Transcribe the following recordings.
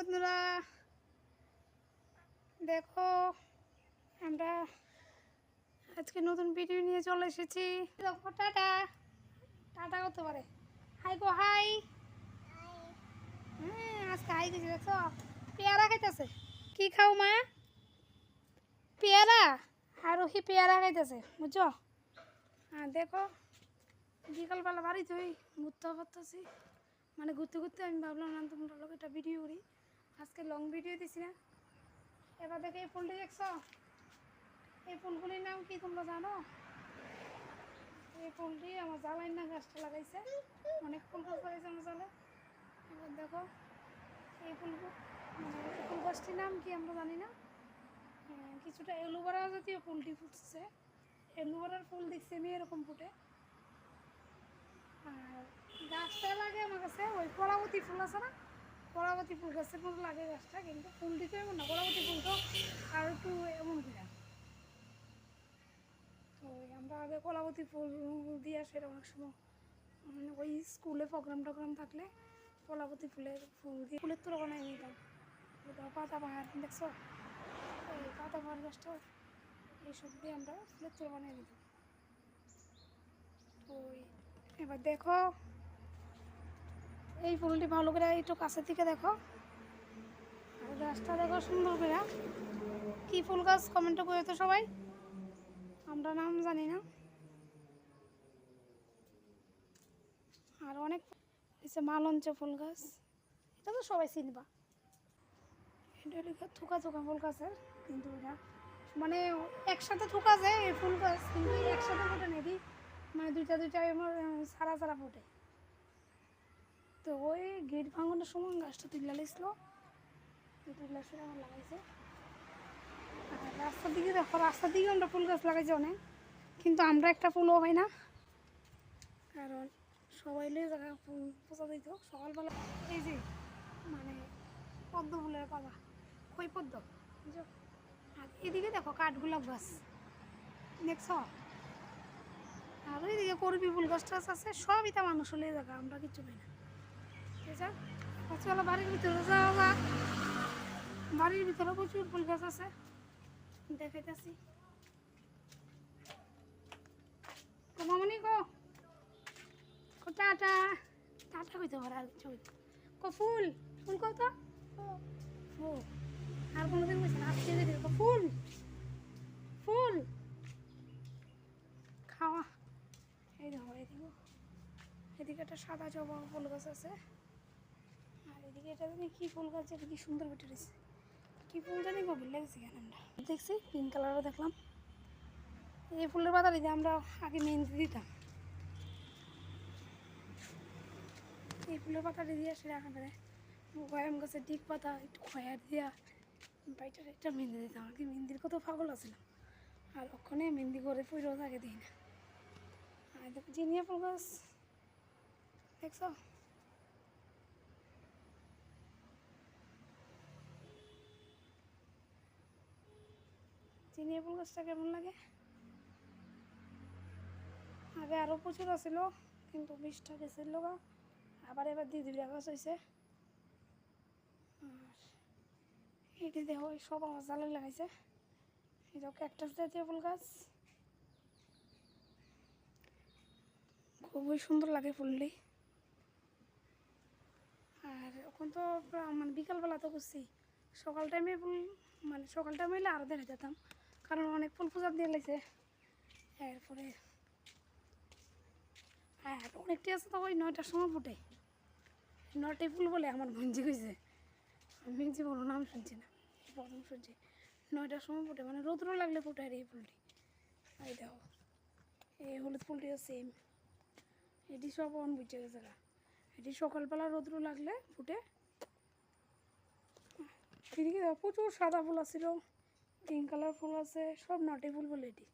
বন্ধুরা, দেখো আমরা আজকে নতুন ভিডিও নিয়ে চলে এসেছি। দেখো টাটা টাটা করতে পারে, হাই গো হাই। আজকে হাই দিয়েছি, দেখছো পেয়ারা খাইতেছে। কি খাও মা? পেয়ারা। আর ওই পেয়ারা খাইতেছে, বুঝছো? হ্যাঁ দেখো বিকালবেলা বাড়িতে ওই ঘুরতে পারতেছি, মানে ঘুরতে ঘুরতে আমি ভাবলাম না তোমরা লোক একটা ভিডিও করি। আজকে লং ভিডিও দিছি না। এবার দেখে এই ফুলটি দেখছো, এই ফুলগুলির নাম কি তোমরা জানো? এই ফুলটি আমার জ্বালাইনা গাছটা লাগাইছে, অনেক ফুল গাছ লাগাইছে আমার জালে। এবার দেখো এই ফুল, মানে ফুল গাছটির নাম কি আমরা জানি না। কিছুটা এলোভেরা জাতীয় ফুলটি ফুটছে, এলোভেরার ফুল দেখছি আমি এরকম ফুটে। আর গাছটা লাগে আমার কাছে ওই কলাবতী ফুল আছে না, কলাবতী ফুল গাছের মতো লাগে গাছটা, কিন্তু ফুলটি তো এমন না, কলাবতী ফুল তো আর একটু এমন করে। তো আমরা আগে কলাবতী ফুল দিয়ে আসে অনেক সময়, ওই স্কুলে প্রোগ্রাম টোগ্রাম থাকলে কলাবতী ফুলের ফুল দিয়ে ফুলের তো বানাই নিতাম। পাতা বাহার দেখছো, এই পাতা বাহার গাছটা এইসব দিয়ে আমরা ফুলের তো বানিয়ে নিতাম। তো এবার দেখো এই ফুলটি ভালো করে একটু কাছে থেকে দেখো, আর গাছটা দেখো সুন্দর করে। কি ফুল গাছ কমেন্টে করে তো সবাই, আমরা নাম জানি না। আর অনেক মালঞ্চ ফুল গাছ, এটা তো সবাই চিনবা। এটা থুকা থুকা ফুল গাছের, কিন্তু এটা মানে একসাথে থুকা যায় এই ফুল গাছ, কিন্তু একসাথে ফোটে নেই, মানে দুইটা দুইটা সারা সারা ফোটে। তো ওই গেট ভাঙানোর সময় গাছটা তুলে লাগছিল, তুলে আসলে আমার লাগাইছে। আর রাস্তার দিকে দেখো, রাস্তার দিকে আমরা ফুল গাছ লাগাইছি অনেক, কিন্তু আমরা একটা ফুলও হয় না, কারণ সবাই নিয়ে জায়গা ফুল পোচা দিত সকালবেলা। এই যে মানে পদ্ম ফুলের পাতা, ওই পদ্ম বুঝছো। আর এদিকে দেখো কাঠগোলাপ গাছ দেখছ, আর ওইদিকে করবি ফুল গাছ টাছ আছে, সবই তা মানুষ হলে জায়গা, আমরা কিচ্ছু পাই না। ঠিক আছে, চলো বাড়ির ভিতরে যাওয়া, বাড়ির ভিতরে প্রচুর ফুল গাছ আছে, দেখাইতেছি। মামনি গো টাটা টাটা কইতে পারে, আর কিছু কো ফুল ফুল কত ও, আর কোনোদিন বলছে না আজকে যদি ফুল ফুল খাওয়া। এই দেখো এদিকে, এদিকে একটা সাদা জবা ফুল গাছ আছে, আর এদিকে এটা জানি কি ফুল গাছ, এটা কি সুন্দর বেটে রয়েছে, কি ফুল জানি গভীর লাগছে কেন। আমরা দেখছি পিঙ্ক কালারও দেখলাম। এই ফুলের পাতা দিতে আমরা আগে মেহেন্দি দিতাম, এই ফুলের পাতা দিয়ে সেটা একেবারে গয়াম গাছের ডিগ পাতা একটু খয়ার দিয়া বাইটার একটা মেহেন্দি দিতাম। আর কি মেহেন্দির কত পাগল আছিল, আর ওখানে মেহেন্দি করে পুরো থাকে দিই না। আর দেখো জিনিয়া ফুল গাছ দেখছ, জিনিয়া ফুল গাছটা কেমন লাগে। আগে আরও প্রচুর আছিল, কিন্তু 20টা গেছিল লোক, আবার এবার 2-2টা গাছ হয়েছে। আর এটি দেখো সব আমার জালে লাগাইছে, এটা ক্যাকটাস জাতীয় ফুল গাছ, খুবই সুন্দর লাগে ফুলটি। আর এখন তো মানে বিকালবেলা তো করছি, সকাল টাইমে ফুল, মানে সকাল টাইমে হইলে আরও দেখা যেতাম, কারণ অনেক ফুল পূজা দিয়ে লাগছে। এরপরে আর অনেকটি আছে তো ওই 9টার সময় ফুটে, 9টাই ফুল বলে আমার ভঞ্জি হয়েছে, আমি জীবনও নাম শুনছি না, প্রথম শুনছি 9টার সময় ফুটে, মানে রৌদ্র লাগলে ফুটে। আর এই ফুলটি এই দেখো, এই হলুদ ফুলটিও সেম, এটি সব অন বুঝে গেছে, এটি সকালবেলা রৌদ্র লাগলে ফুটে। এদিকে প্রচুর সাদা ফুল আছিল, পিঙ্ক কালার ফুল আছে, সব 9টাই ফুল বলে এটি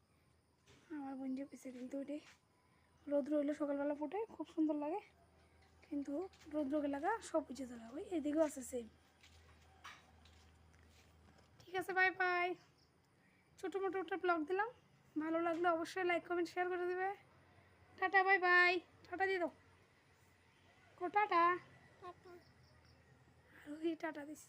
আমার বন্ধু পেয়েছে। কিন্তু এটি রৌদ্র হইলে সকালবেলা ফুটে, খুব সুন্দর লাগে, কিন্তু রৌদ্রকে লাগা সব বুঝে যাবে। ওই এদিকেও আছে সেম। ঠিক আছে, বাই বাই। ছোটো মোটো একটা ব্লগ দিলাম, ভালো লাগলে অবশ্যই লাইক কমেন্ট শেয়ার করে দেবে। টাটা বাই বাই, টাটা দিয়ে দাও, টাটা। আর ওই টাটা দিস।